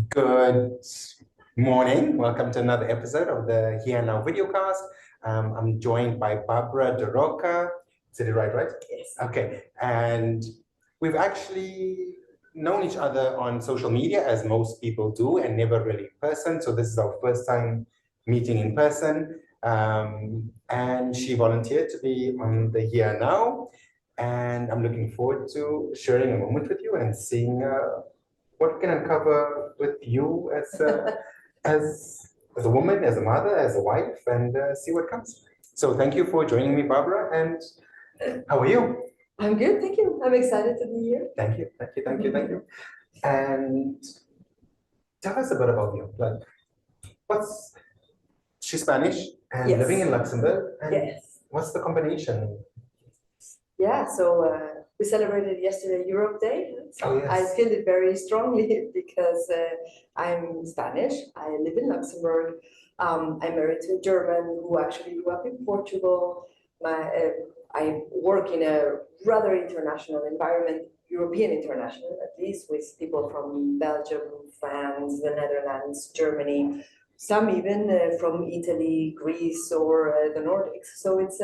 Good morning. Welcome to another episode of the Here Now videocast. I'm joined by Barbara Daroca. Is it right? Yes. Okay. And we've actually known each other on social media, as most people do, and never really in person. So this is our first time meeting in person. And she volunteered to be on the Here Now. And I'm looking forward to sharing a moment with you and seeing what can uncover with you as a woman, as a mother, as a wife, and see what comes. So thank you for joining me, Barbara. And how are you? I'm good, thank you. I'm excited to be here. Thank you. And tell us a bit about you. Like, she's Spanish and Yes. living in Luxembourg. And Yes. what's the combination? Yeah, so we celebrated yesterday Europe Day. So Oh, yes. I feel it very strongly because I'm Spanish. I live in Luxembourg. I'm married to a German who actually grew up in Portugal. I work in a rather international environment, European international, at least, with people from Belgium, France, the Netherlands, Germany, some even from Italy, Greece, or the Nordics. So it's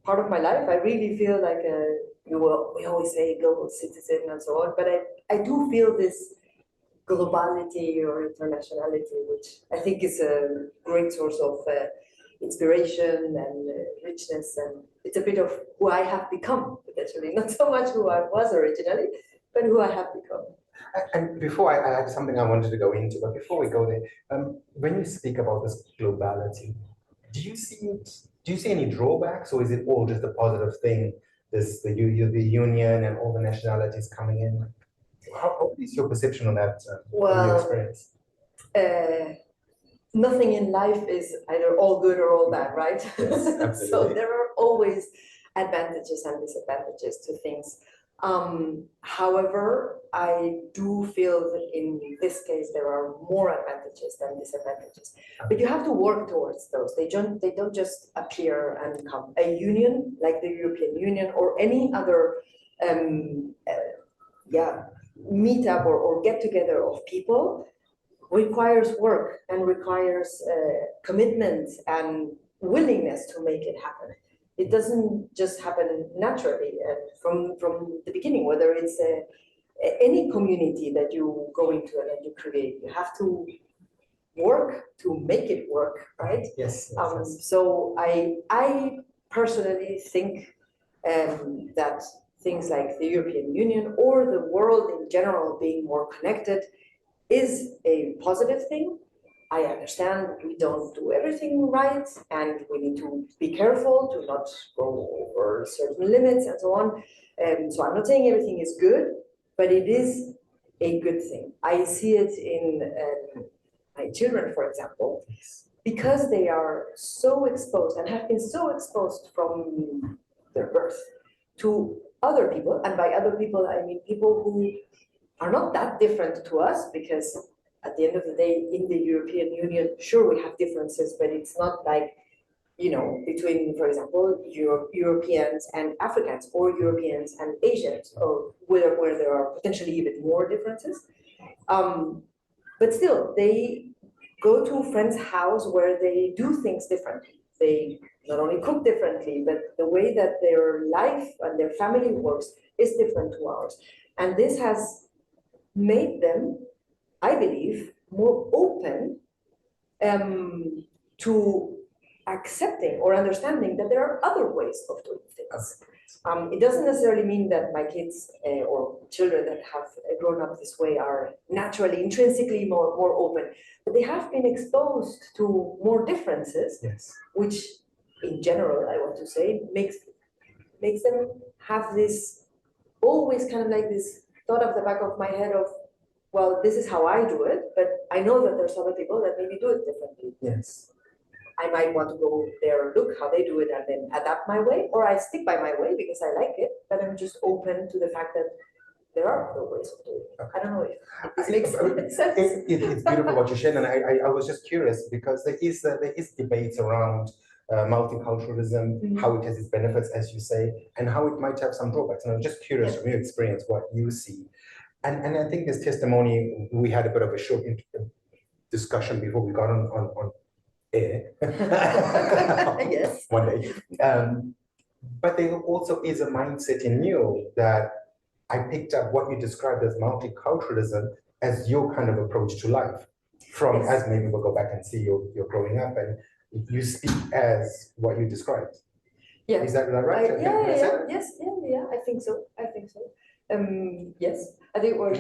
part of my life. I really feel like we always say global citizen and so on, but I do feel this globality or internationality, which I think is a great source of inspiration and richness. And it's a bit of who I have become, potentially. Not so much who I was originally, but who I have become. And before I had something I wanted to go into, but before we go there, when you speak about this globality, do you see any drawbacks, or is it all just a positive thing? The union and all the nationalities coming in. How is your perception on that? From your experience? Nothing in life is either all good or all bad, right? Yes, So there are always advantages and disadvantages to things. However, I do feel that in this case there are more advantages than disadvantages. But you have to work towards those. They don't just appear and come. A union like the European Union or any other meetup or get together of people requires work and requires commitment and willingness to make it happen. It doesn't just happen naturally from the beginning, whether it's any community that you go into and that you create. You have to work to make it work, right? Yes. So I personally think that things like the European Union or the world in general being more connected is a positive thing. I understand we don't do everything right and we need to be careful to not go over certain limits and so on. So I'm not saying everything is good, but it is a good thing. I see it in my children, for example, because they are so exposed and have been so exposed from their birth to other people, and by other people I mean people who are not that different to us, because at the end of the day, in the European Union, sure, we have differences, but it's not like, between, for example, Europeans and Africans, or Europeans and Asians, or where there are potentially even more differences. But still, they go to a friend's house where they do things differently. They not only cook differently, but the way that their life and their family works is different to ours. And this has made them, I believe, more open to accepting or understanding that there are other ways of doing things. It doesn't necessarily mean that my kids or children that have grown up this way are naturally, intrinsically more open, but they have been exposed to more differences, yes, which in general, I want to say, makes them have this, always kind of like this thought of the back of my head of, well, this is how I do it, but I know that there's other people that maybe do it differently. Yes. I might want to go there and look how they do it and then adapt my way, or I stick by my way because I like it, but I'm just open to the fact that there are other ways of doing it. I don't know if this makes sense. It's beautiful what you shared, and I was just curious because there is debates around multiculturalism, how it has its benefits, as you say, and how it might have some drawbacks. And I'm just curious from your experience what you see. And I think this testimony, we had a bit of a short discussion before we got on air. Yes. One day. But there also is a mindset in you that I picked up what you described as multiculturalism as your kind of approach to life. From, as maybe we'll go back and see you're growing up and you speak as what you described. Yeah. Is that right? Yeah, I think so. Yes, I think we're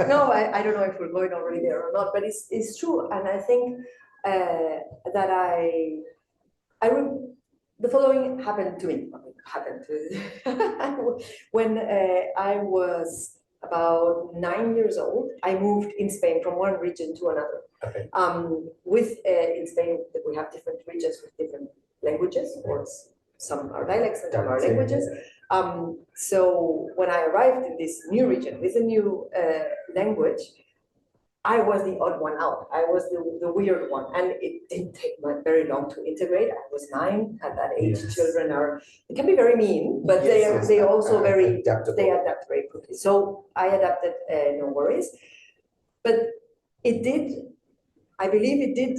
no, I don't know if we're going already there or not, but it's true, and I think that the following happened to me. When I was about 9 years old, I moved in Spain from one region to another. Okay. In Spain, we have different regions with different languages, or some are dialects and some are languages. So when I arrived in this new region with a new language, I was the odd one out. I was the weird one, and it didn't take very long to integrate. I was 9 at that age. Yes. Children they can be very mean, but they also very adaptable. They adapt very quickly. So I adapted, no worries. But it did. I believe it did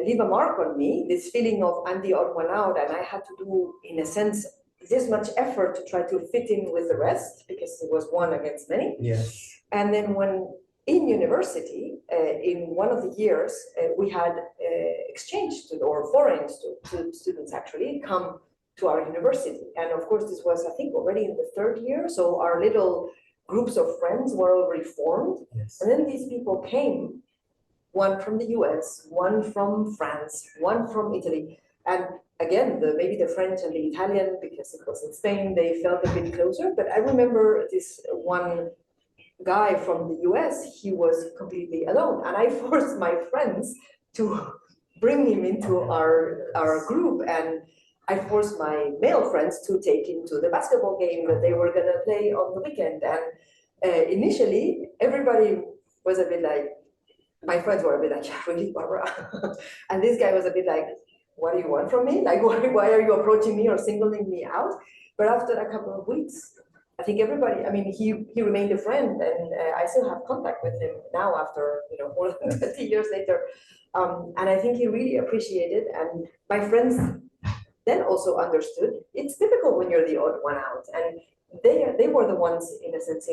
leave a mark on me. This feeling of I'm the odd one out, and I had to do, in a sense, this much effort to try to fit in with the rest because it was one against many. Yes. And then when in university, in one of the years, we had exchange or foreign students actually come to our university. And of course, this was, I think, already in the 3rd year. So our little groups of friends were already formed. Yes. And then these people came, one from the US, one from France, one from Italy. And again, maybe the French and the Italian, because it was in Spain, they felt a bit closer. But I remember this one guy from the US, he was completely alone. And I forced my friends to bring him into our group. And I forced my male friends to take him to the basketball game that they were going to play on the weekend. And initially, everybody was a bit like, my friends were a bit like, yeah, really, Barbara? And this guy was a bit like, what do you want from me? Like, why are you approaching me or singling me out? But after a couple of weeks, I think everybody, I mean, he remained a friend, and I still have contact with him now after, more than 20 years later. And I think he really appreciated, and my friends then also understood. It's difficult when you're the odd one out, and they were the ones, in a sense,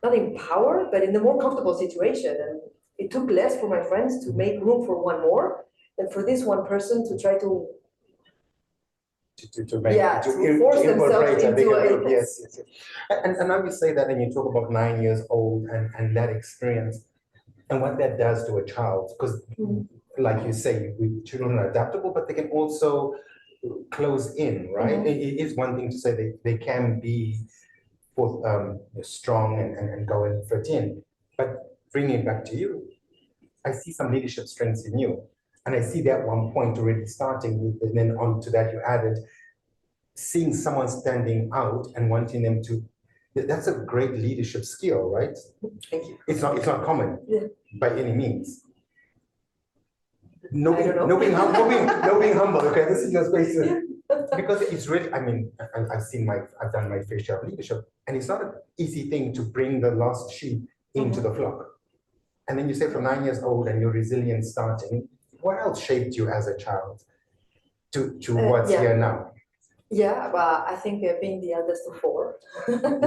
not in power, but in the more comfortable situation. And it took less for my friends to make room for one more than for this one person to try to force themselves into a yes. And now you say that, and you talk about 9 years old and that experience and what that does to a child, because like you say, children are adaptable, but they can also close in, right? It is one thing to say they can be strong and go and fit in, but bringing it back to you, I see some leadership strengths in you. And I see that one point already starting with, and then onto that you added, seeing someone standing out and wanting them to, that's a great leadership skill, right? Thank you. It's not common by any means. No being humble, okay? This is your space. Because it's really, I mean, I've done my fair share of leadership, and it's not an easy thing to bring the lost sheep into the flock. And then you say from 9 years old and your resilience starting, what else shaped you as a child to what's here now? Yeah, well, I think being the eldest of 4.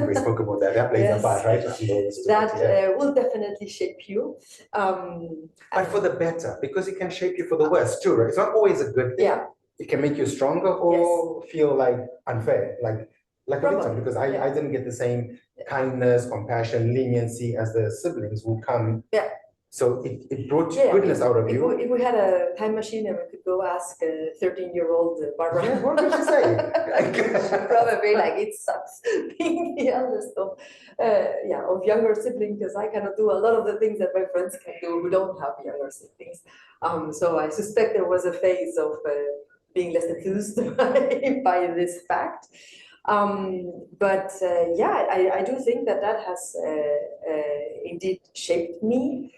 We spoke about that. That plays a part, right? That will definitely shape you. But for the better, because it can shape you for the worse too, right? It's not always a good thing. Yeah. It can make you stronger or feel like unfair, like a victim, because I didn't get the same kindness, compassion, leniency as the siblings would come. Yeah. So it brought goodness out of you. If we had a time machine and we could go ask a 13-year-old Barbara, what would she say? Probably like, it sucks being the eldest of younger siblings, because I cannot do a lot of the things that my friends can do who don't have younger siblings. So I suspect there was a phase of being less enthused by this fact. But I do think that has indeed shaped me.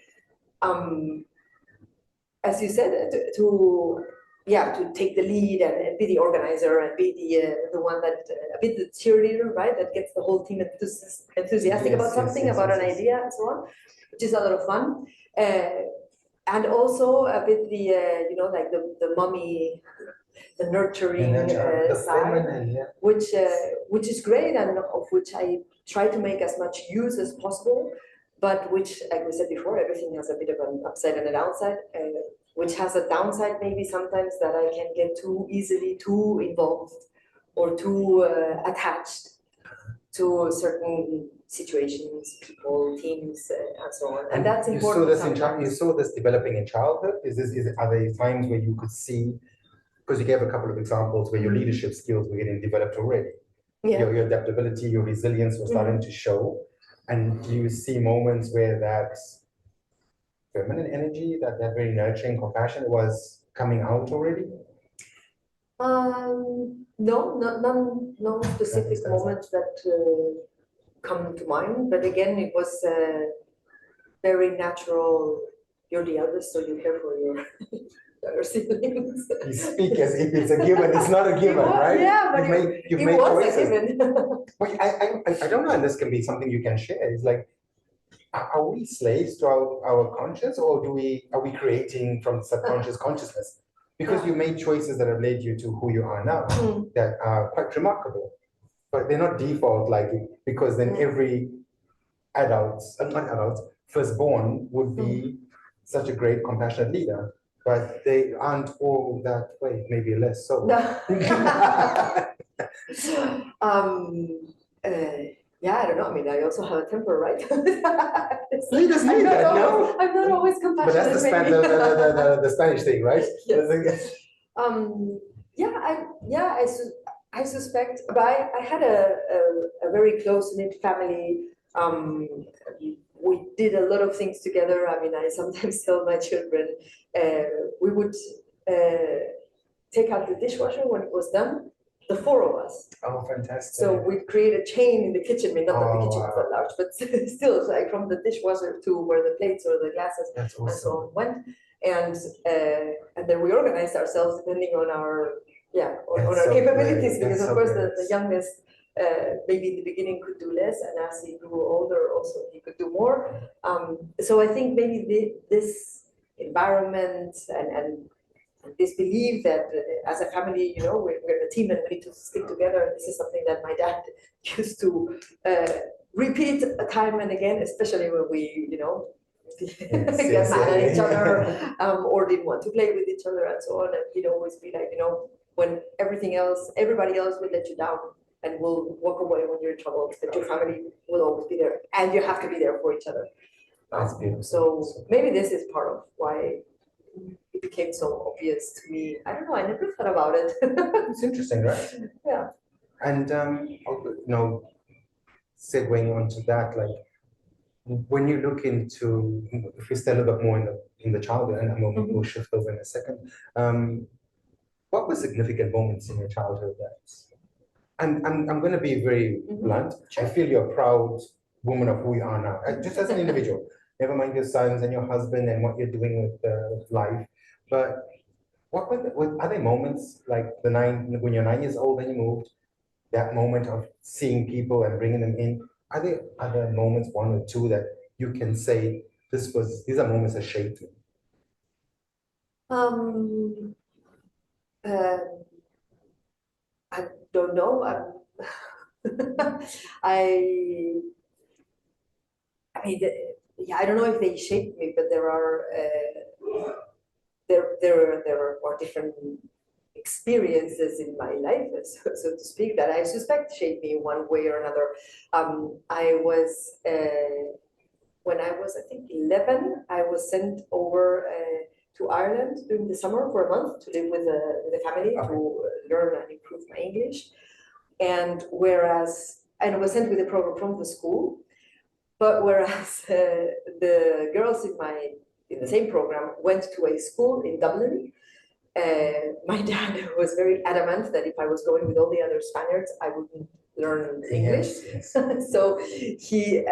As you said, to to take the lead and be the organizer and be the one that a bit the cheerleader, right? That gets the whole team enthusiastic about something, about an idea and so on, which is a lot of fun. And also a bit the like the mommy, the nurturing side, feminine, which is great, and of which I try to make as much use as possible, but which, like we said before, everything has a bit of an upside and a downside. Which has a downside maybe sometimes that I can get too easily too involved or too attached to certain situations, people, teams, and so on. And that's important. You saw this developing in childhood? Are there times where you could see, because you gave a couple of examples where your leadership skills were getting developed already. Yeah. Your adaptability, your resilience was starting to show. And do you see moments where that feminine energy, that very nurturing compassion was coming out already? No specific moments that come to mind. But again, it was very natural. You're the eldest, so you care for your younger siblings. You speak as if it's a given. It's not a given, right? Yeah, but you've it made was choices. a given. Well, I don't know, and this can be something you can share. It's like, are we slaves to our conscience, or are we creating from subconscious consciousnness? Because you made choices that have led you to who you are now, that are quite remarkable, but they're not default like it, because then every firstborn would be such a great compassionate leader, but they aren't all that way, maybe less so. Yeah, I don't know. I mean, I also have a temper, right? Leaders need that, no? I'm not always compassionate. But that's the Spanish thing, right? Yes. I suspect, but I had a very close-knit family. We did a lot of things together. I mean, I sometimes tell my children, we would take out the dishwasher when it was done, the four of us. Oh, fantastic. So we'd create a chain in the kitchen. I mean, not that the kitchen was that large, but still, it's like from the dishwasher to where the plates or the glasses and so on went. And then we organized ourselves depending on our capabilities, because of course the youngest maybe in the beginning could do less, and as he grew older also he could do more. So I think maybe this environment and this belief that as a family, we're a team and we need to stick together. This is something that my dad used to repeat time and again, especially when we, get mad at each other or didn't want to play with each other and so on. And he'd always be like, when everybody else will let you down and will walk away when you're in trouble, that your family will always be there and you have to be there for each other. That's beautiful. So maybe this is part of why it became so obvious to me. I don't know, I never thought about it. It's interesting, right? Yeah. And segueing onto that, like when you look into, if we stay a little bit more in the childhood, and we'll shift over in a second, what were significant moments in your childhood and I'm going to be very blunt. I feel you're a proud woman of who you are now, just as an individual. Never mind your sons and your husband and what you're doing with life. But are there moments like when you're 9 years old and you moved, that moment of seeing people and bringing them in? Are there other moments, one or two, that you can say these are moments that shaped me? I don't know. I don't know if they shaped me, but there are different experiences in my life, so to speak, that I suspect shaped me in one way or another. When I was, I think, 11, I was sent over to Ireland during the summer for a month to live with a family to learn and improve my English. And I was sent with a program from the school, but whereas the girls in the same program went to a school in Dublin, my dad was very adamant that if I was going with all the other Spaniards, I wouldn't learn English. Yes. So he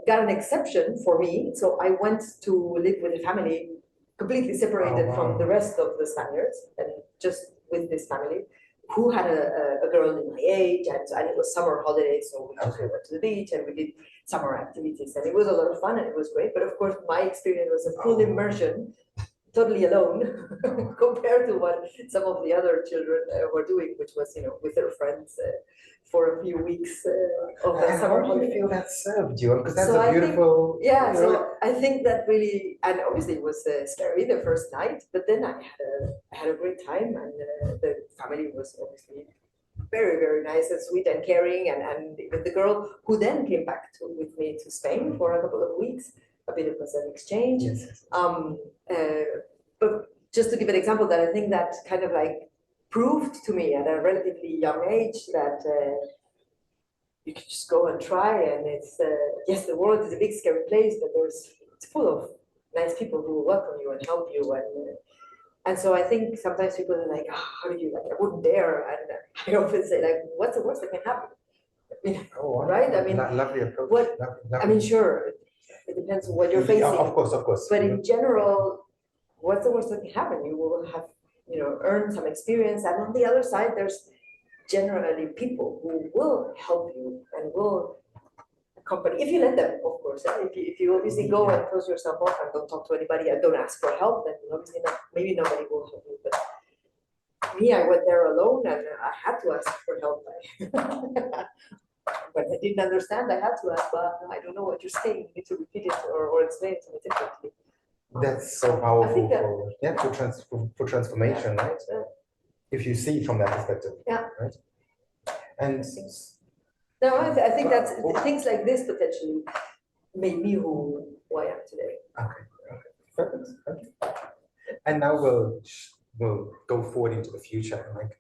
got an exception for me. So I went to live with a family completely separated from the rest of the Spaniards, and just with this family who had a girl in my age, and it was summer holidays, so we just went to the beach and we did summer activities, and it was a lot of fun and it was great. But of course, my experience was a full immersion, totally alone compared to what some of the other children were doing, which was, with their friends for a few weeks of the summer holiday. How do you feel that served you? Because that's a beautiful. So I think that really, and obviously it was scary the first night, but then I had a great time, and the family was obviously very, very nice and sweet and caring, and even the girl who then came back with me to Spain for a couple of weeks, a bit of an exchange. Yes. But just to give an example, that I think that kind of like proved to me at a relatively young age that you can just go and try, and it's yes, the world is a big scary place, but it's full of nice people who will welcome you and help you, and so I think sometimes people are like, oh, how do you, like, I wouldn't dare, and I often say, like, what's the worst that can happen? Right? I mean, lovely approach. I mean, sure, it depends on what you're facing. Of course. But in general, what's the worst that can happen? You will have, earned some experience, and on the other side, there's generally people who will help you and will accompany, if you let them, of course. If you obviously go and close yourself off and don't talk to anybody and don't ask for help, then obviously maybe nobody will help you. But me, I went there alone, and I had to ask for help. When I didn't understand, I had to ask, but I don't know what you're saying. You need to repeat it or explain it to me differently. That's so powerful for transformation, right? If you see it from that perspective. Yeah. Right. And no, I think that's things like this potentially made me who I am today. Okay. Perfect. And now we'll go forward into the future, like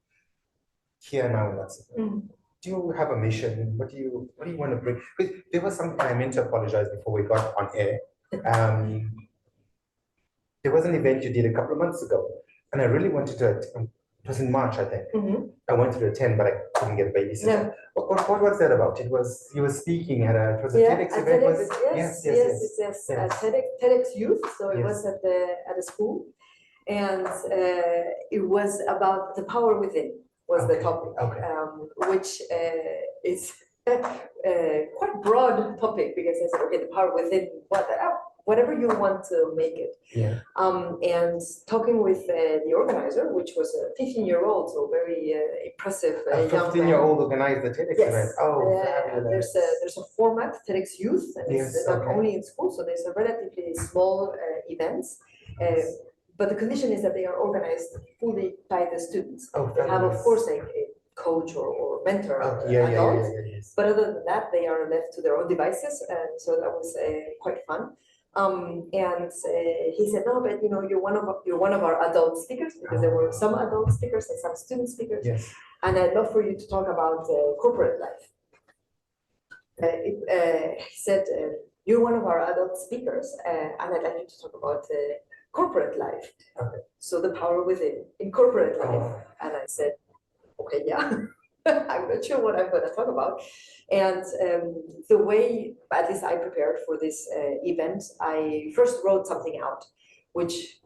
here now in Luxembourg. Do you have a mission? What do you want to bring? Because there was something I meant to apologize before we got on air. There was an event you did a couple of months ago, and I really wanted to. It was in March, I think. I wanted to attend, but I couldn't get a babysitter. No. What was that about? It was you were speaking at a TEDx event. Yes. At Tedx Youth. So it was at a school, and it was about the power within. Was the topic, which is quite broad topic, because I said, okay, the power within, whatever you want to make it. Yeah. And talking with the organizer, which was a 15-year-old, so very impressive a 15-year-old organized the TEDx event. Oh, fabulous. There's a format, Tedx Youth, and it's not only in school, so there's a relatively small events. But the condition is that they are organized fully by the students. They have, of course, a coach or mentor, adult. But other than that, they are left to their own devices, and so that was quite fun. And he said, no, but you're one of our adult speakers, because there were some adult speakers and some student speakers. Yes. And I'd love for you to talk about corporate life. He said, you're one of our adult speakers, and I'd like you to talk about corporate life. Okay. So the power within in corporate life. And I said, okay, yeah, I'm not sure what I'm going to talk about. And the way, at least I prepared for this event, I first wrote something out, which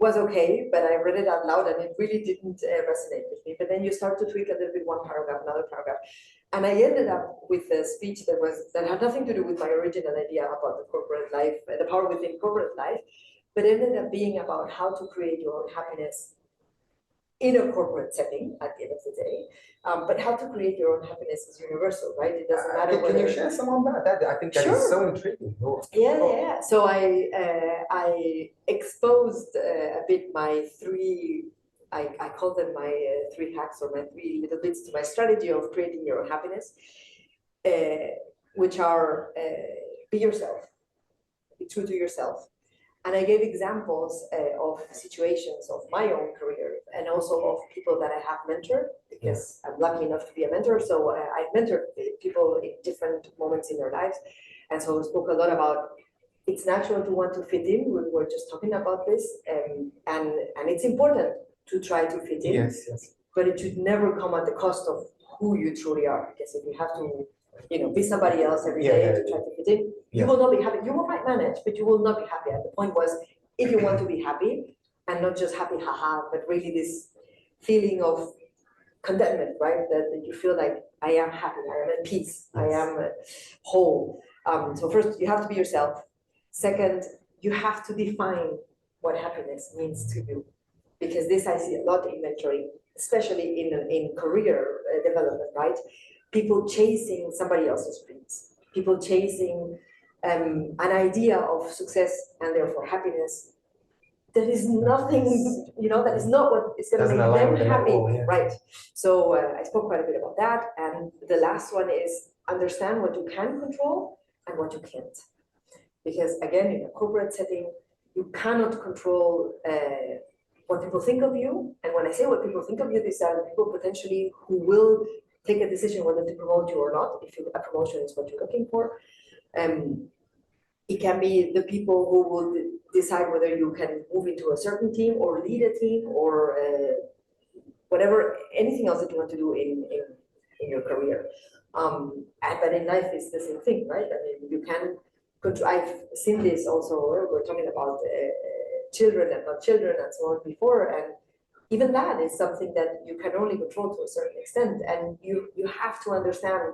was okay, but I read it out loud and it really didn't resonate with me. But then you start to tweak a little bit, one paragraph, another paragraph. And I ended up with a speech that had nothing to do with my original idea about the corporate life, the power within corporate life, but ended up being about how to create your own happiness in a corporate setting at the end of the day. But how to create your own happiness is universal, right? It doesn't matter whether... Can you share some on that? I think that is so intriguing. Yeah. So I exposed a bit my three, I call them my 3 hacks, or my 3 little bits to my strategy of creating your own happiness, which are be yourself, be true to yourself. And I gave examples of situations of my own career and also of people that I have mentored, because I'm lucky enough to be a mentor. So I mentored people in different moments in their lives. And so we spoke a lot about it's natural to want to fit in. We were just talking about this. And it's important to try to fit in. Yes. But it should never come at the cost of who you truly are. Because if you have to be somebody else every day to try to fit in, you will not be happy. You might manage, but you will not be happy. And the point was, if you want to be happy, and not just happy, haha, but really this feeling of contentment, right? That you feel like I am happy, I am at peace, I am whole. So first, you have to be yourself. Second, you have to define what happiness means to you, because this I see a lot in mentoring, especially in career development, right? People chasing somebody else's dreams, people chasing an idea of success and therefore happiness. That is nothing, that is not what is going to make them happy, right? So I spoke quite a bit about that. And the last one is understand what you can control and what you can't. Because again, in a corporate setting, you cannot control what people think of you. And when I say what people think of you, these are people potentially who will take a decision whether to promote you or not, if a promotion is what you're looking for. It can be the people who will decide whether you can move into a certain team or lead a team or whatever, anything else that you want to do in your career. But in life, it's the same thing, right? I mean, you can control. I've seen this also. We're talking about children and not children and so on before, and even that is something that you can only control to a certain extent, and you have to understand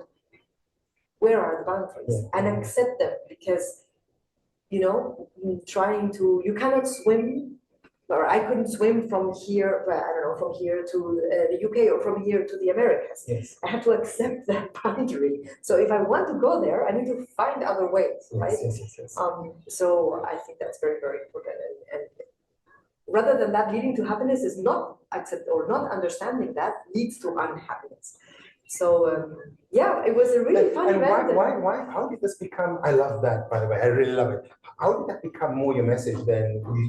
where are the boundaries and accept them, because you cannot swim, or I couldn't swim from here, I don't know, from here to the UK or from here to the Americas. Yes. I have to accept that boundary. So if I want to go there, I need to find other ways, right? Yes. So I think that's very, very important. And rather than that leading to happiness is not accept or not understanding that leads to unhappiness. So it was a really fun event. Why? How did this become? I love that, by the way. I really love it. How did that become more your message than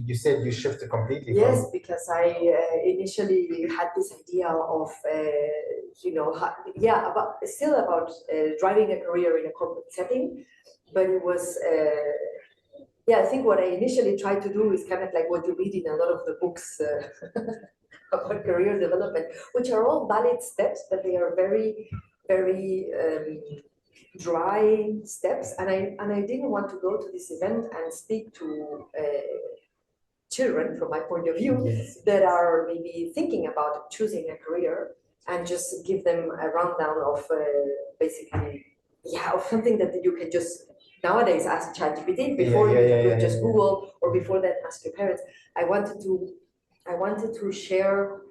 you said you shifted completely? Yes, because I initially had this idea of about driving a career in a corporate setting, but it was. I think what I initially tried to do is kind of like what you read in a lot of the books about career development, which are all valid steps, but they are very, very dry steps. And I didn't want to go to this event and speak to children, from my point of view, that are maybe thinking about choosing a career, and just give them a rundown of of something that you can just nowadays ask ChatGPT. Before you could just Google, or before that ask your parents. I wanted to share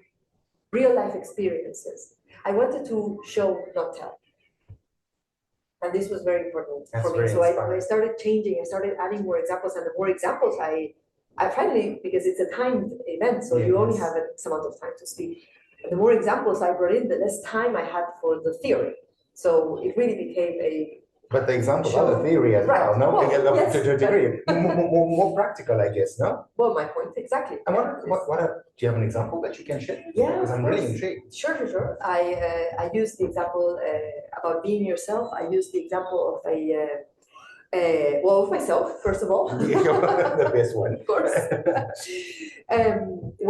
real life experiences. I wanted to show, not tell. And this was very important for me. So I started changing, I started adding more examples, and the more examples I finally, because it's a timed event, so you only have some amount of time to speak. And the more examples I brought in, the less time I had for the theory. So it really became But the examples are the theory as well, no? To a degree. More practical, I guess, no? Well, my point, exactly. And do you have an example that you can share? Yeah, because I'm really intrigued. Sure. I used the example about being yourself. I used the example of of myself, first of all. The best one. Of course.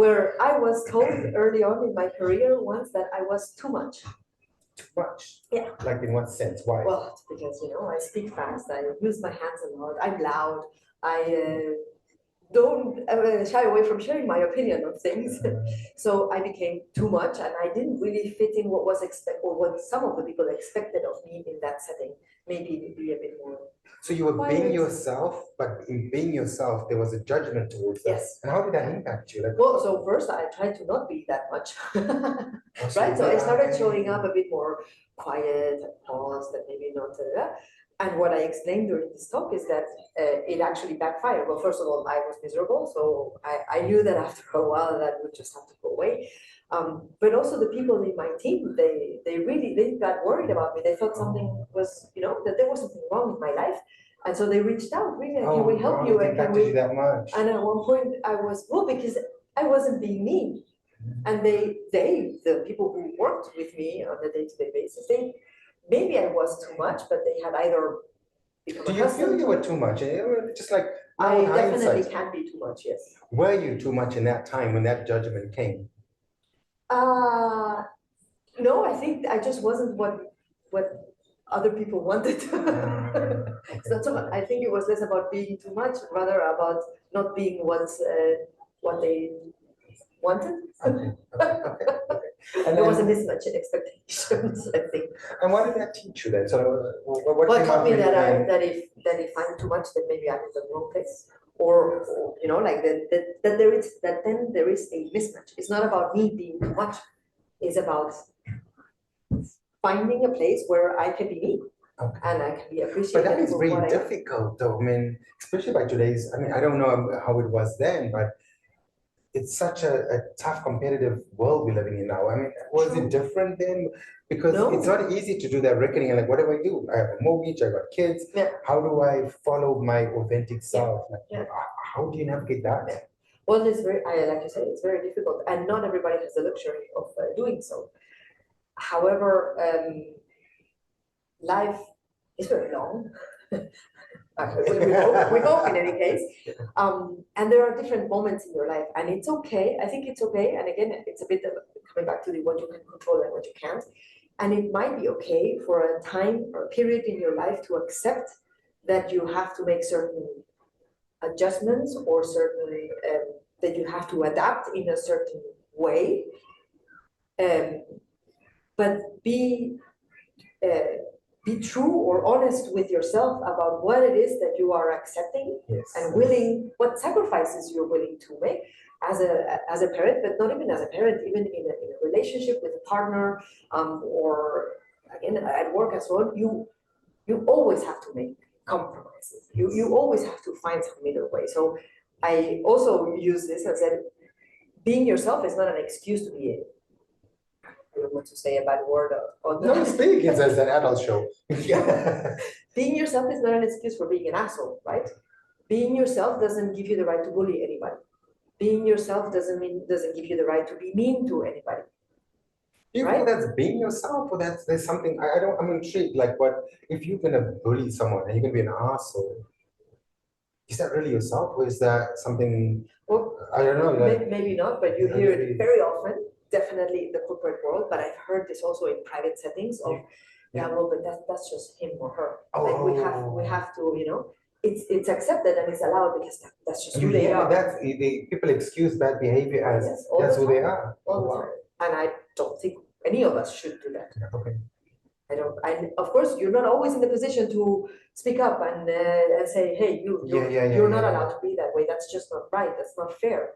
Where I was told early on in my career once that I was too much. Too much? Yeah. Like in what sense? Why? Well, because, I speak fast, I use my hands a lot, I'm loud, I don't shy away from sharing my opinion on things. So I became too much, and I didn't really fit in what was expected, or what some of the people expected of me in that setting. Maybe be a bit more. So you were being yourself, but in being yourself, there was a judgment towards that. Yes. And how did that impact you? Well, so first I tried to not be that much, right? So I started showing up a bit more quiet and paused, and maybe not. And what I explained during this talk is that it actually backfired. Well, first of all, I was miserable, so I knew that after a while that would just have to go away. But also the people in my team, they got worried about me. They thought something was, that there was something wrong in my life. And so they reached out, really, can we help you? And can we? That much. And at one point I was, because I wasn't being mean. And the people who worked with me on a day-to-day basis, maybe I was too much, but they had either become accustomed. Do you feel you were too much? Just like I definitely can be too much, yes. Were you too much in that time when that judgment came? No, I think I just wasn't what other people wanted. It's not so much, I think it was less about being too much, rather about not being what they wanted. Okay. There was a mismatch in expectations, I think. And what did that teach you then? So what Well, it came taught out me for you then? that if I'm too much, then maybe I'm in the wrong place, or you know, like that then there is a mismatch. It's not about me being too much. It's about finding a place where I can be me. Okay. And I can be But appreciated that is for very what I am. difficult though. I mean, especially by today's, I mean, I don't know how it was then, but it's such a tough competitive world we're living in now. I mean, was True. it different then? Because No. it's not easy to do that reckoning and like, what do I do? I have a mortgage, I got kids. Yeah. How do I follow my authentic self? Like, Yeah. how do you navigate that? Yeah. Well, it's very, I like to say, it's very difficult, and not everybody has the luxury of doing so. However, life is very long. we hope in any case. And there are different moments in your life, and it's okay. I think it's okay. And again, it's a bit of coming back to what you can control and what you can't. And it might be okay for a time or a period in your life to accept that you have to make certain adjustments or certain that you have to adapt in a certain way. But be true or honest with yourself about what it is that you are accepting. Yes. And willing, what sacrifices you're willing to make as a parent, but not even as a parent, even in a relationship with a partner, or again at work as well. You always have to make compromises. You always have to find some middle way. So I also use this and said, being yourself is not an excuse to be I don't want to say a bad word on No, speak, it's an adult show. Being yourself is not an excuse for being an asshole, right? Being yourself doesn't give you the right to bully anybody. Being yourself doesn't give you the right to be mean to anybody. Do you right? think that's being yourself, or there's something I'm intrigued, like what if you're gonna bully someone and you're gonna be an asshole? Is that really yourself, or is that something? Well, I don't know. Like, maybe not, but you hear it very often, definitely in the corporate world, but I've heard this also in private settings of, yeah, well, but that's just him or her. Like we have to, you know, it's accepted and it's allowed because that's just who they are. That's people excuse bad behavior as Yes, that's who they are. All the time. And I don't think any of us should do that. Okay. Of course, you're not always in the position to speak up and say, hey, you're not allowed to be that way. That's just not right. That's not fair.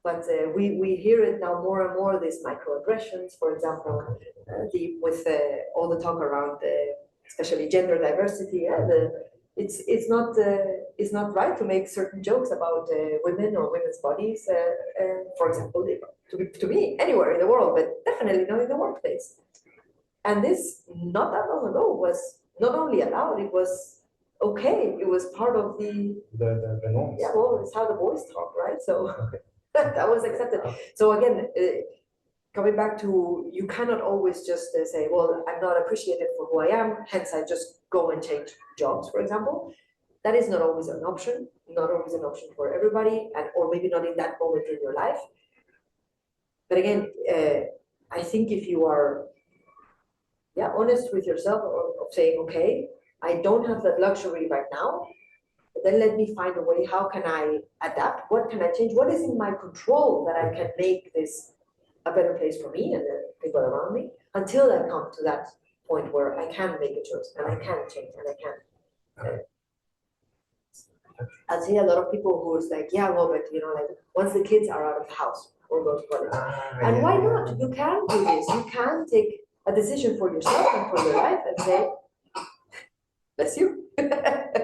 But we hear it now more and more, these microaggressions, for example, with all the talk around, especially gender diversity. It's not right to make certain jokes about women or women's bodies, for example, to me, anywhere in the world, but definitely not in the workplace. And this, not that long ago, was not only allowed, it was okay. It was part of the norms. Yeah, well, it's how the boys talk, right? So that was accepted. So again, coming back to, you cannot always just say, well, I'm not appreciated for who I am, hence I just go and change jobs, for example. That is not always an option, not always an option for everybody, or maybe not in that moment in your life. But again, I think if you are honest with yourself of saying, okay, I don't have that luxury right now, but then let me find a way, how can I adapt? What can I change? What is in my control that I can make this a better place for me and the people around me, until I come to that point where I can make a choice and I can change and I can. I'll see a lot of people who's like, yeah, well, but you know, like once the kids are out of the house or go to college, and why not? You can do this. You can take a decision for yourself and for your life and say, bless you.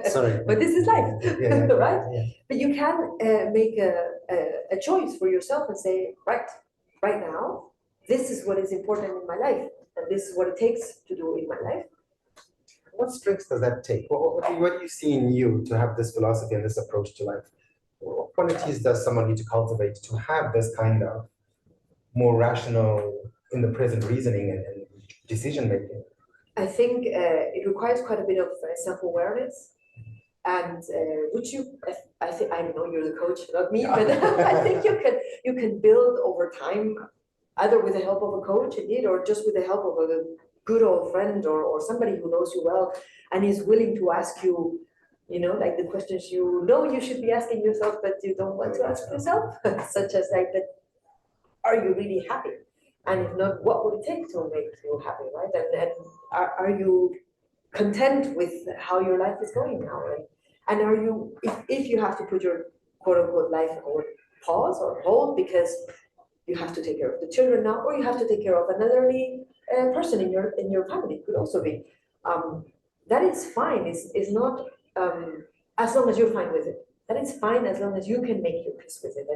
Sorry. But this is life, right? Yeah. But you can make a choice for yourself and say, right now, this is what is important in my life, and this is what it takes to do in my life. What strengths does that take? What do you see in you to have this philosophy and this approach to life? What qualities does someone need to cultivate to have this kind of more rational, in the present reasoning and decision making? I think it requires quite a bit of self-awareness, and which I think, I know you're the coach, not me, but I think you can build over time, either with the help of a coach, indeed, or just with the help of good old friend or somebody who knows you well and is willing to ask you, like the questions you should be asking yourself, but you don't want to ask yourself, such as like, but are you really happy? And if not, what would it take to make you happy, right? And are you content with how your life is going now? And are you, if you have to put your quote unquote life on pause or hold because you have to take care of the children now, or you have to take care of an elderly person in your family, could also be. That is fine. It's not as long as you're fine with it. That is fine as long as you can make your peace with it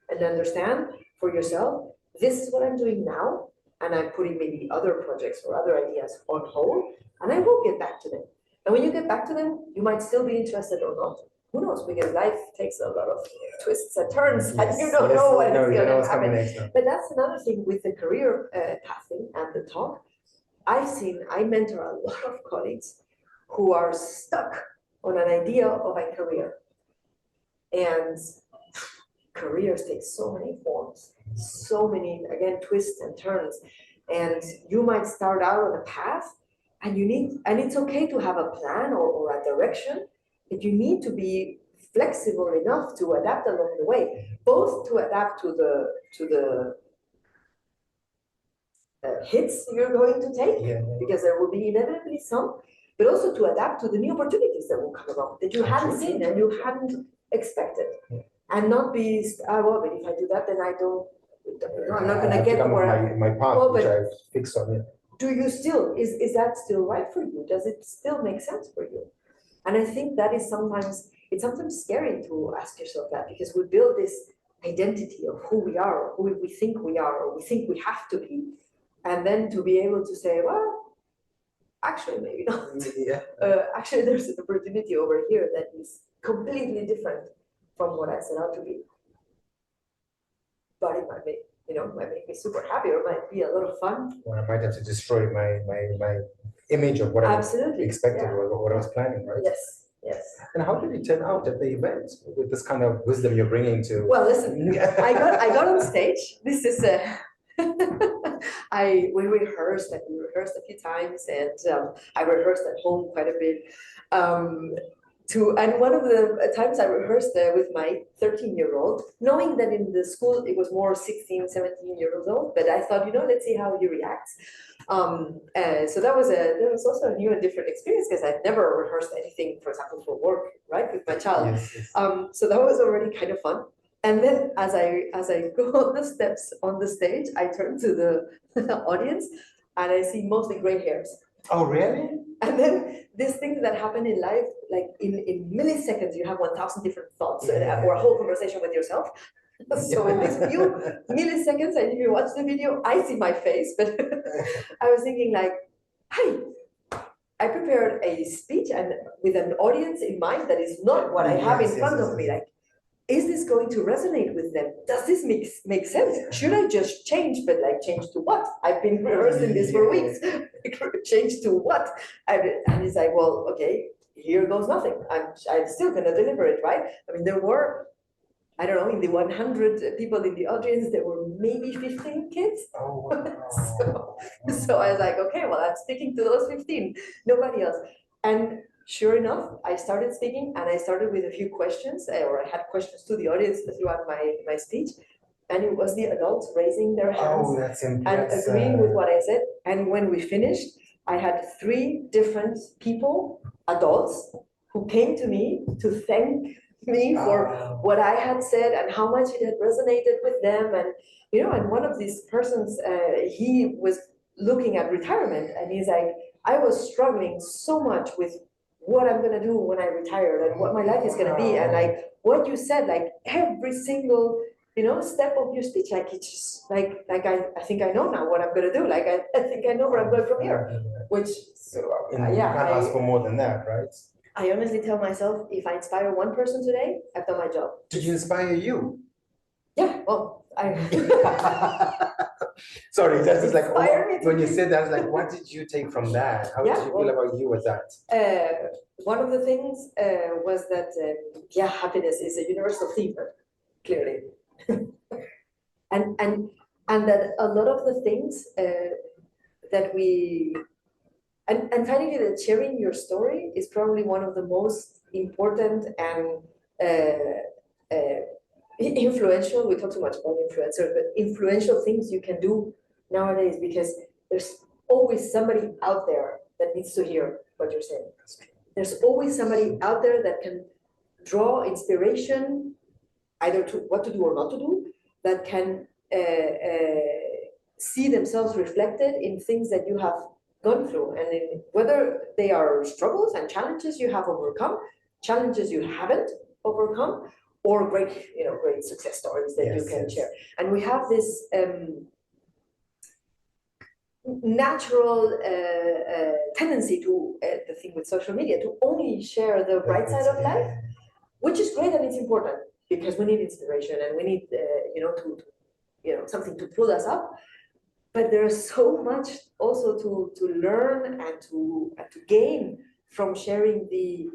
and understand for yourself, this is what I'm doing now, and I'm putting maybe other projects or other ideas on hold, and I will get back to them. And when you get back to them, you might still be interested or not. Who knows? Because life takes a lot of twists and turns, and you don't know what is going to happen. But that's another thing with the career pathing and the talk. I mentor a lot of colleagues who are stuck on an idea of a career. And careers take so many forms, so many, again, twists and turns. And you might start out on a path and it's okay to have a plan or a direction, but you need to be flexible enough to adapt along the way, both to adapt to the hits you're going to take, because there will be inevitably some, but also to adapt to the new opportunities that will come along that you hadn't seen and you hadn't expected, and not be, well, but if I do that, then I'm not going to get where my path, which I've fixed on it. Do you still, is that still right for you? Does it still make sense for you? And I think that is it's sometimes scary to ask yourself that, because we build this identity of who we are, or who we think we are, or we think we have to be. And then to be able to say, well, actually, maybe not. Actually, there's an opportunity over here that is completely different from what I set out to be. But it might make me super happy, or might be a lot of fun. Well, I might have to destroy my image of what I expected or what I was planning, right? Yes. And how did it turn out at the event with this kind of wisdom you're bringing to? Well, listen, I got on stage. This is we rehearsed a few times, and I rehearsed at home quite a bit. And one of the times I rehearsed with my 13-year-old, knowing that in the school it was more 16, 17 years old, but I thought, let's see how he reacts. So that was also a new and different experience, because I'd never rehearsed anything, for example, for work, right, with my child. Yes. So that was already kind of fun. And then as I go on the steps on the stage, I turn to the audience and I see mostly gray hairs. Oh, really? And then these things that happen in life, like in milliseconds, you have 1,000 different thoughts or a whole conversation with yourself. So in these few milliseconds, and if you watch the video, I see my face, but I was thinking like, hey, I prepared a speech and with an audience in mind that is not what I have in front of me. Like, is this going to resonate with them? Does this make sense? Should I just change, but like change to what? I've been rehearsing this for weeks. Change to what? And it's like, well, okay, here goes nothing. I'm still gonna deliver it, right? I mean, there were, I don't know, in the 100 people in the audience, there were maybe 15 kids. Oh, wow. So I was like, okay, well, I'm speaking to those 15, nobody else. And sure enough, I started speaking, and I started with a few questions, or I had questions to the audience throughout my speech, and it was the adults raising their hands and agreeing with what I said. And when we finished, I had 3 different people, adults, who came to me to thank me for what I had said and how much it had resonated with them. And and one of these persons, he was looking at retirement, and he's like, I was struggling so much with what I'm gonna do when I retire and what my life is gonna be, and like what you said, like every single step of your speech, like it's just like I think I know now what I'm gonna do. Like I think I know where I'm going from here. Which you can't ask for more than that, right? I honestly tell myself, if I inspire one person today, I've done my job. Did you inspire you? Yeah, well, Sorry, that was like, when you said that, I was like, what did you take from that? How did you feel about you with that? One of the things was that, happiness is a universal theme, clearly. and that a lot of the things that we and finally, that sharing your story is probably one of the most important and influential. We talk too much about influencer, but influential things you can do nowadays, because there's always somebody out there that needs to hear what you're saying. There's always somebody out there that can draw inspiration, either to what to do or not to do, that can see themselves reflected in things that you have gone through, and in whether they are struggles and challenges you have overcome, challenges you haven't overcome, or great, great success stories that you can share. And we have this natural tendency to the thing with social media to only share the bright side of life, which is great and it's important, because we need inspiration and we need something to pull us up. But there's so much also to learn and to gain from sharing the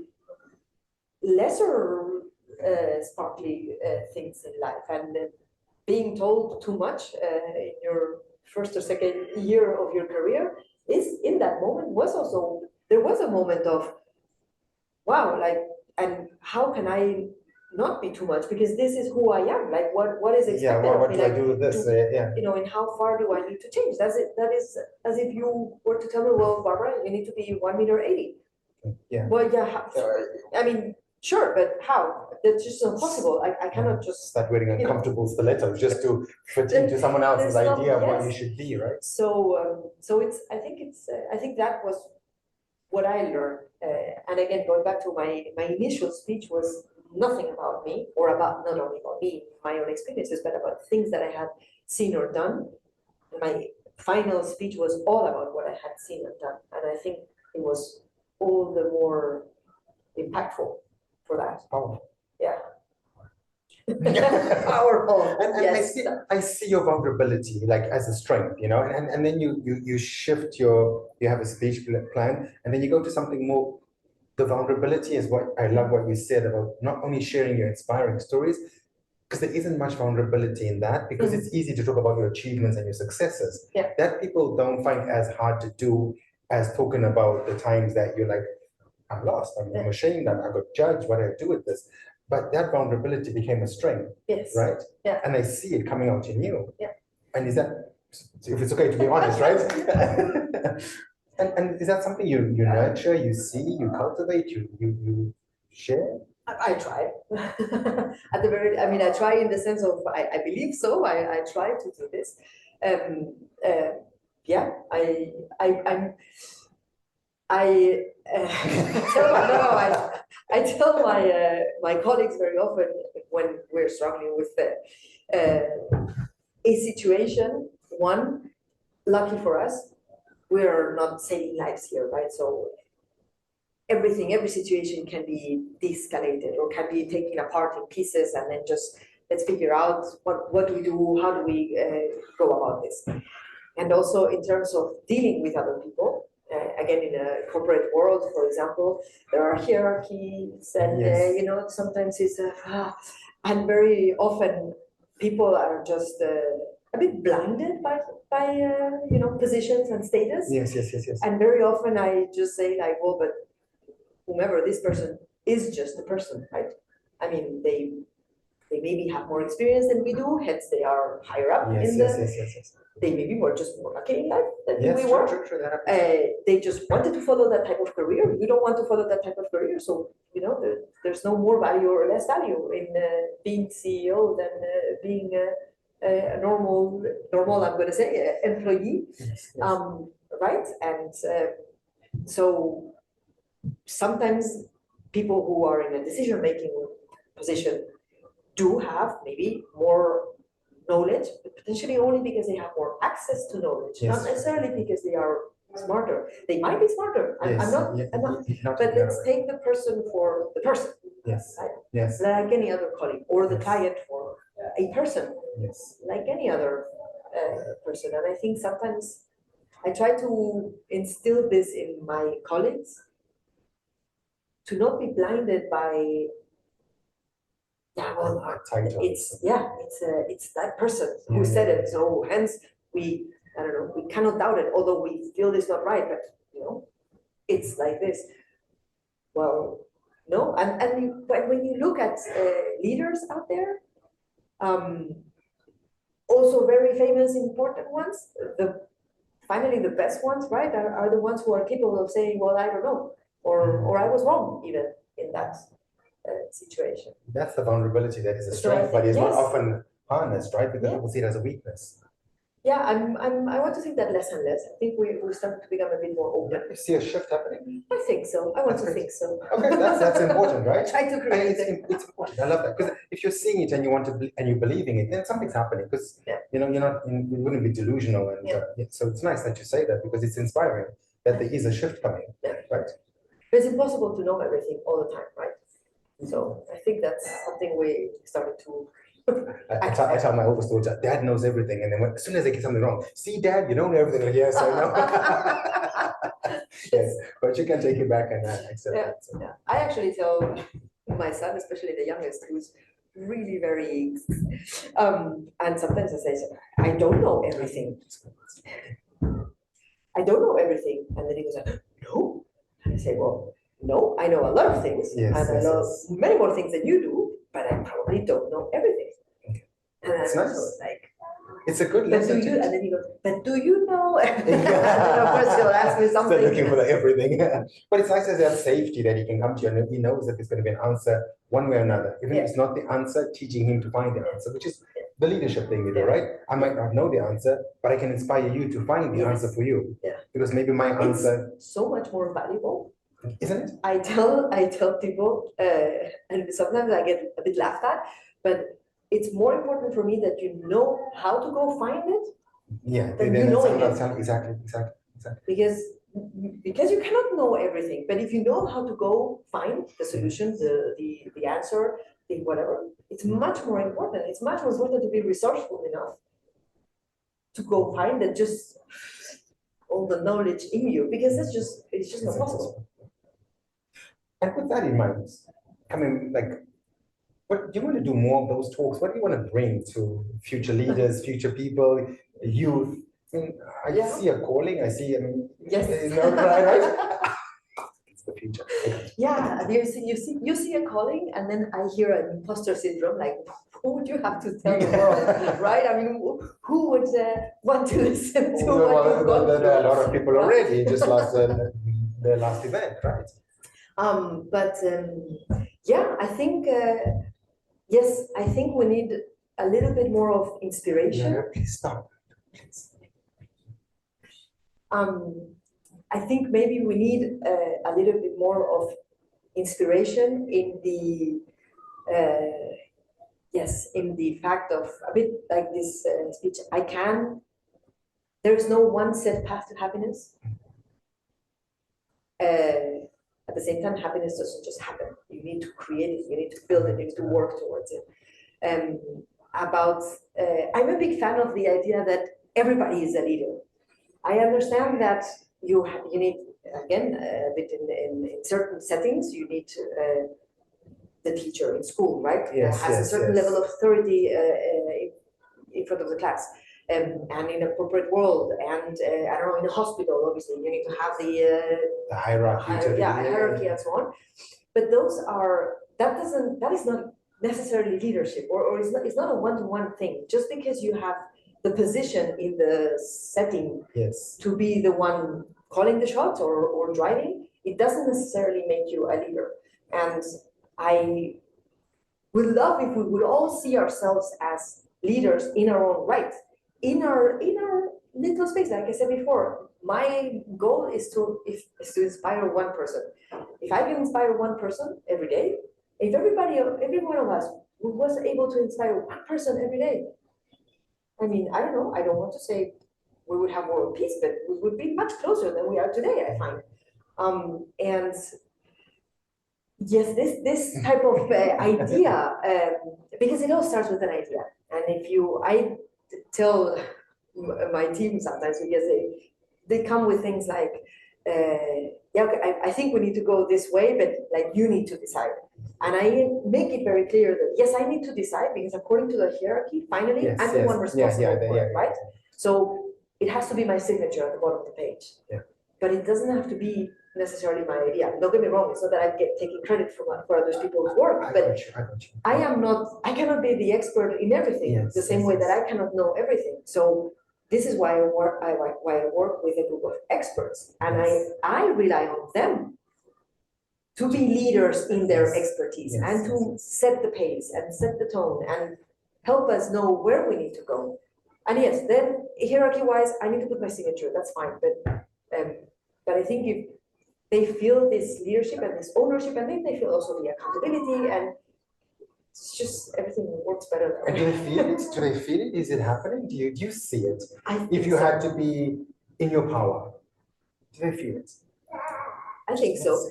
lesser sparkly things in life. And being told too much in your first or second year of your career is, in that moment, there was a moment of, wow, like, and how can I not be too much, because this is who I am, like what is expected of me, do I do with this? And how far do I need to change? That is as if you were to tell me, well, Barbara, you need to be 1.80 meters. Well, I mean, sure, but how? That's just impossible. I cannot just start wearing uncomfortable stilettos just to fit into someone else's idea of what you should be, right? So I think that was what I learned. And again, going back to my initial speech was nothing about me, or about not only about me, my own experiences, but about things that I had seen or done. My final speech was all about what I had seen and done, and I think it was all the more impactful for that. Oh, yeah. Powerful. And yes. I see your vulnerability like as a strength, and then you shift you have a speech plan, and then you go to something more. The vulnerability is what I love what you said about not only sharing your inspiring stories, because there isn't much vulnerability in that, because it's easy to talk about your achievements and your successes. Yeah. That people don't find as hard to do as talking about the times that you're like, I'm lost, I'm ashamed, I got judged, what do I do with this? But that vulnerability became a strength, right? Yeah. And I see it coming out in you. Yeah. And is that, if it's okay to be honest, right? And is that something you nurture, you see, you cultivate, you share? I try. At the very, I try in the sense of, I believe so. I try to do this. Yeah, I tell my colleagues very often when we're struggling with a situation. One, lucky for us, we're not saving lives here, right? So every situation can be de-escalated or can be taken apart in pieces, and then just let's figure out what do we do, how do we go about this. And also in terms of dealing with other people, again, in a corporate world, for example, there are hierarchies, and sometimes it's and very often people are just a bit blinded by positions and status. Yes. And very often I just say like, well, but whomever this person is just a person, right? I mean, they maybe have more experience than we do, hence they are higher up Yes. They maybe were just more lucky in life than we were. True, they just wanted to follow that type of career. We don't want to follow that type of career, so there's no more value or less value in being CEO than being a normal, I'm going to say, employee, yes. right? And so sometimes people who are in a decision-making position do have maybe more knowledge, but potentially only because they have more access to knowledge, not necessarily because they are smarter. They might be smarter. I'm not. But let's take the person for the person. Yes. Right? Yes. Like any other colleague, or the client for a person. Yes. Like any other person. And I think sometimes I try to instill this in my colleagues, to not be blinded by it's that person who said it, so hence we cannot doubt it, although we feel it's not right, but it's like this. Well, no, and when you look at leaders out there, also very famous, important ones, finally the best ones, right, are the ones who are capable of saying, well, I don't know, or I was wrong even in that situation. That's the vulnerability that is a strength, but is not often harnessed, right? Because people see it as a weakness. Yeah, I want to think that less and less. I think we're starting to become a bit more open. You see a shift happening? I think so. I want to think so. Okay, that's important, right? Try to create it. It's important. I love that, because if you're seeing it and you want to and you're believing it, then something's happening. Because you know you wouldn't be delusional, and so it's nice that you say that, because it's inspiring that there is a shift coming, right? But it's impossible to know everything all the time, right? So I think that's something we started to. I tell my oldest daughter, Dad knows everything, and then as soon as they get something wrong, see, Dad, you don't know everything. Like, yes, I know. Yes, but you can take it back and accept it. So. Yeah, I actually tell my son, especially the youngest, who's really very, and sometimes I say, I don't know everything. I don't know everything, and then he goes, no. And I say, well, no, I know a lot of things, and I know many more things than you do, but I probably don't know everything. And it's nice. Like, it's a good lesson. And then he goes, but do you know? And then of course he'll ask me something. Still looking for everything. But it's nice that there's safety that he can come to you, and he knows that there's going to be an answer one way or another. Even if it's not the answer, teaching him to find the answer, which is the leadership thing we do, right? I might not know the answer, but I can inspire you to find the answer for you. Yeah. Because maybe my answer is so much more valuable. Isn't it? I tell people, and sometimes I get a bit laughed at, but it's more important for me that you know how to go find it. Yeah, than you knowing it. Exactly. Because you cannot know everything, but if you know how to go find the solution, the answer, the whatever, it's much more important. It's much more important to be resourceful enough to go find it, just all the knowledge in you, because it's just not possible. And with that in mind, what do you want to do more of those talks? What do you want to bring to future leaders, future people, youth? I see a calling. I see. Yes. Right? It's the future. Yeah, you see a calling, and then I hear an imposter syndrome. Like, who would you have to tell the world, right? I mean, who would want to listen to what you've gone through? There are a lot of people already. Just lost their last event, right? Yeah, I think. Yes, I think we need a little bit more of inspiration. Yeah, please stop. Please. I think maybe we need a little bit more of inspiration in the in the fact of a bit like this speech. There is no one set path to happiness. At the same time, happiness doesn't just happen. You need to create it, you need to build it, you need to work towards it. I'm a big fan of the idea that everybody is a leader. I understand that you need, again, a bit in certain settings, you need the teacher in school, right? Yes, has a certain level of authority in front of the class. And in a corporate world, and I don't know, in a hospital, obviously, you need to have the hierarchy, hierarchy and so on. But that is not necessarily leadership, or it's not a one-to-one thing. Just because you have the position in the setting to be the one calling the shots or driving, it doesn't necessarily make you a leader. And I would love if we would all see ourselves as leaders in our own right. In our little space, like I said before, my goal is to inspire one person. If I can inspire one person every day, if every one of us was able to inspire one person every day, I mean, I don't know, I don't want to say we would have world peace, but we would be much closer than we are today, I find. And yes, this type of idea, because it all starts with an idea. And I tell my team sometimes, because they come with things like, I think we need to go this way, but like you need to decide. And I make it very clear that yes, I need to decide, because according to the hierarchy, finally, I'm the one responsible for it, right? So it has to be my signature at the bottom of the page. Yeah. but it doesn't have to be necessarily my idea. Don't get me wrong, it's not that I'm taking credit for other people's work, but I cannot be the expert in everything, the same way that I cannot know everything. So this is why I work with a group of experts, and I rely on them to be leaders in their expertise and to set the pace and set the tone and help us know where we need to go. And yes, then hierarchy-wise, I need to put my signature, that's fine, but I think if they feel this leadership and this ownership, and then they feel also the accountability, and it's just everything works better. And do they feel it? Do they feel it? Is it happening? Do you see it? If you had to be in your power, do they feel it? I think so.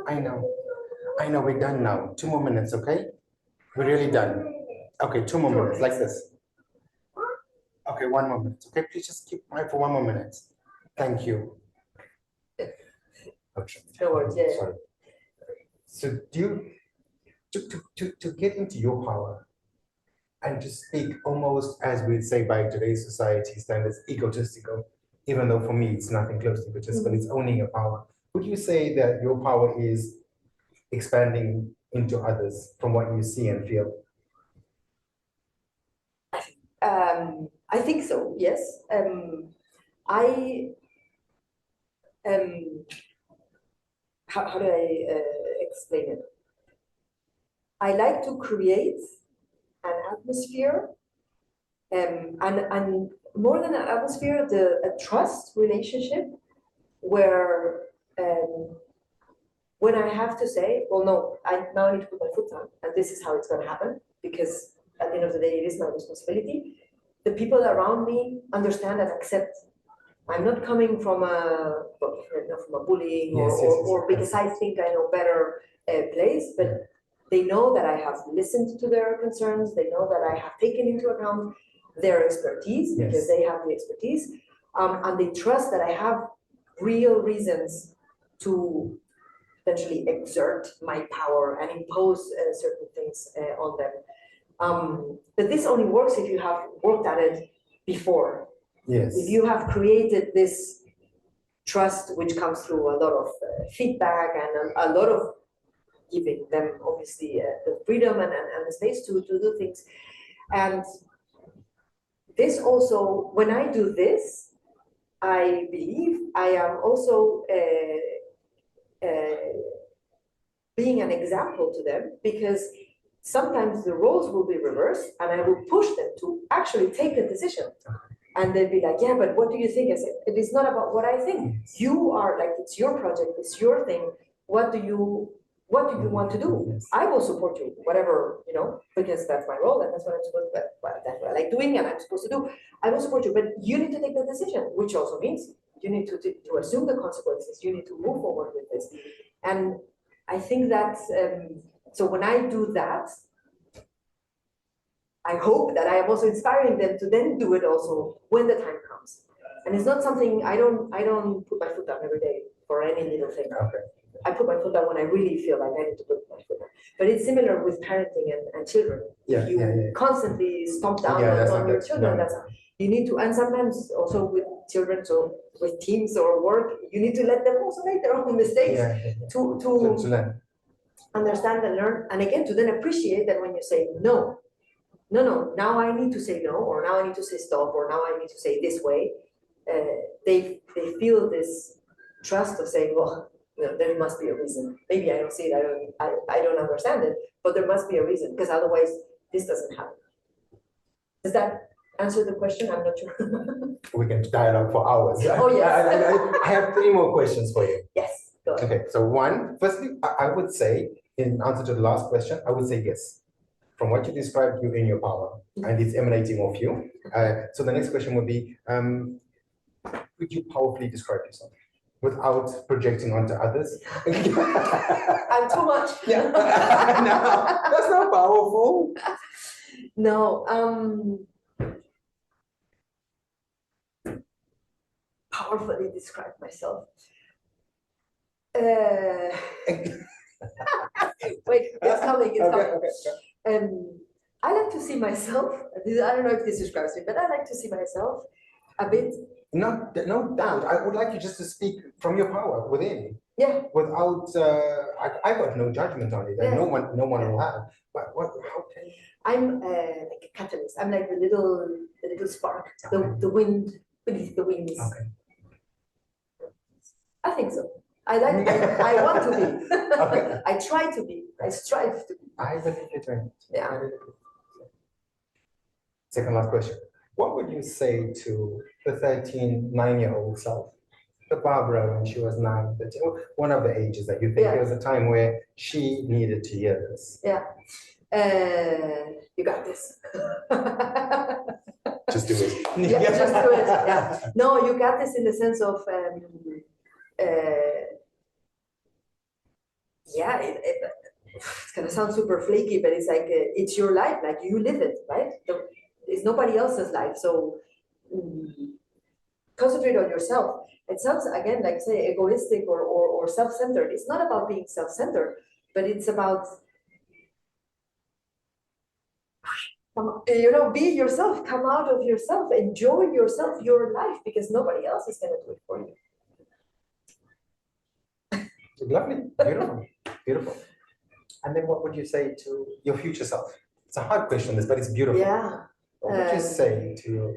I know, we're done now. 2 more minutes, okay? We're really done. Okay, 2 more minutes, like this. Okay, 1 more minute. Okay, please just keep quiet for 1 more minute. Thank you. Okay. Sorry. So do you, to get into your power and to speak almost, as we'd say by today's society standards, egotistical, even though for me it's nothing close to egotistical, it's owning your power. Would you say that your power is expanding into others from what you see and feel? I think so, yes. How do I explain it? I like to create an atmosphere, and more than an atmosphere, a trust relationship where when I have to say, well, no, I now need to put my foot down, and this is how it's going to happen, because at the end of the day, it is my responsibility. The people around me understand and accept. I'm not coming from a bullying or because I think I know better place, but they know that I have listened to their concerns. They know that I have taken into account their expertise because they have the expertise, and they trust that I have real reasons to potentially exert my power and impose certain things on them. But this only works if you have worked at it before. Yes. If you have created this trust, which comes through a lot of feedback and a lot of giving them, obviously, the freedom and the space to do things. And this also, when I do this, I believe I am also being an example to them, because sometimes the roles will be reversed and I will push them to actually take a decision. And they'll be like, yeah, but what do you think? I said, it is not about what I think. You are like, it's your project, it's your thing. What do you want to do? Yes. I will support you, whatever, because that's my role and that's what I'm supposed to do. That's what I like doing and I'm supposed to do. I will support you, but you need to take the decision, which also means you need to assume the consequences. You need to move forward with this. And I think that, so when I do that, I hope that I am also inspiring them to then do it also when the time comes. And it's not something, I don't put my foot down every day for any little thing. Okay. I put my foot down when I really feel like I need to put my foot down. But it's similar with parenting and children. You constantly stomp down on your children. That's you need to, and sometimes also with children, so with teams or work, you need to let them also make their own mistakes to learn. Understand and learn, and again to then appreciate that when you say no, now I need to say no, or now I need to say stop, or now I need to say this way. They feel this trust of saying, well, there must be a reason. Maybe I don't see it, I don't understand it, but there must be a reason, because otherwise this doesn't happen. Does that answer the question? I'm not sure. We can dialogue for hours. Oh yes. I have 3 more questions for you. Yes. Go ahead. Okay. So firstly, I would say, in answer to the last question, I would say yes. From what you described, you're in your power, and it's emanating off you. So the next question would be, could you powerfully describe yourself without projecting onto others? I'm too much. Yeah. No, that's not powerful. No. Powerfully describe myself. Wait, it's coming. It's coming. Okay. I like to see myself. I don't know if this describes me, but I like to see myself a bit No doubt. I would like you just to speak from your power within. Yeah. Without, I got no judgment on it, and Yeah. no one will have. But how can you? I'm like a catalyst. I'm like the little spark, the wind beneath the wings. Okay. I think so. I want to be. Okay. I try to be. I strive to be. I believe you're doing it. Yeah. Second last question. What would you say to the 9-year-old self, the Barbara when she was 9, one of the ages that you think there was a time where she needed to hear this? Yeah. You got this. Just do it. Yeah, just do it. Yeah. No, you got this in the sense of yeah, it's gonna sound super flaky, but it's like it's your life, like you live it, right? It's nobody else's life, so concentrate on yourself. It sounds again like say egoistic or self-centered. It's not about being self-centered, but it's about be yourself, come out of yourself, enjoy yourself, your life, because nobody else is gonna do it for you. Lovely, beautiful, beautiful. And then what would you say to your future self? It's a hard question, this, but it's beautiful. Yeah. What would you say to your,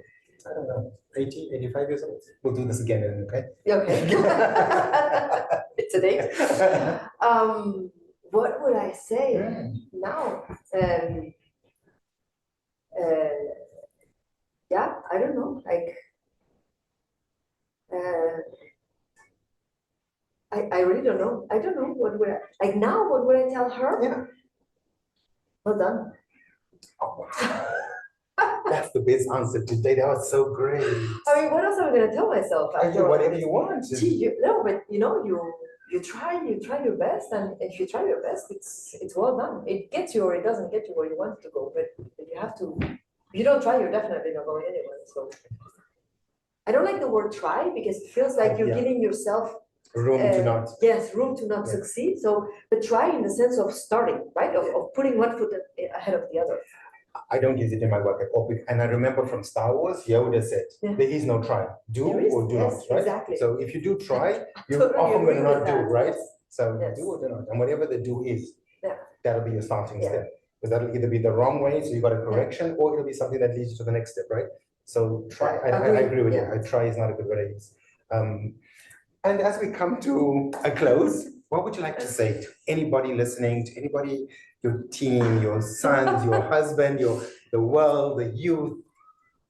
I don't know, 80, 85 years old? We'll do this again, okay? Okay. It's a date. What would I say now? Yeah, I don't know. Like, I really don't know. I don't know what would I like now. What would I tell her? Yeah. Well done. Oh, that's the best answer today. That was so great. I mean, what else am I going to tell myself? Whatever you want. Gee, no, but you try your best, and if you try your best, it's well done. It gets you or it doesn't get you where you want to go, but you have to. If you don't try, you're definitely not going anywhere. So I don't like the word try because it feels like you're giving yourself room to not. Yes, room to not succeed. So, but try in the sense of starting, right? Of putting one foot ahead of the other. I don't use it in my work at all. And I remember from Star Wars, Yoda said, there is no try. Do or do not, right? Exactly. So if you do try, you're often going to not do, right? So do or do not. And whatever the do is, that'll be your starting step. Because that'll either be the wrong way, so you got a correction, or it'll be something that leads you to the next step, right? So try, I agree with you. I try is not a good word to use. And as we come to a close, what would you like to say to anybody listening, to anybody, your team, your sons, your husband, the world, the youth?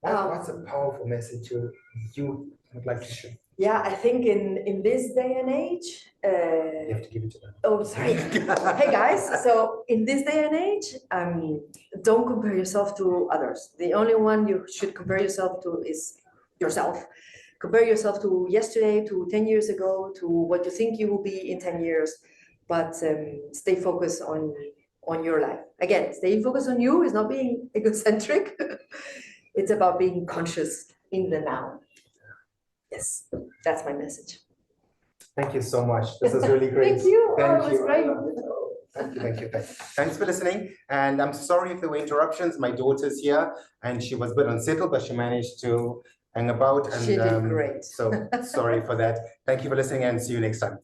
What's a powerful message you would like to share? Yeah, I think in this day and age, you have to give it to them. Oh, sorry. Hey guys, so in this day and age, don't compare yourself to others. The only one you should compare yourself to is yourself. Compare yourself to yesterday, to 10 years ago, to what you think you will be in 10 years, but stay focused on your life. Again, staying focused on you is not being egocentric. It's about being conscious in the now. Yes, that's my message. Thank you so much. This is really great. Thank you. Thank you. Great. Thank you. Thanks for listening. And I'm sorry if there were interruptions. My daughter's here and she was a bit unsettled, but she managed to hang about. And she did great. So sorry for that. Thank you for listening and see you next time.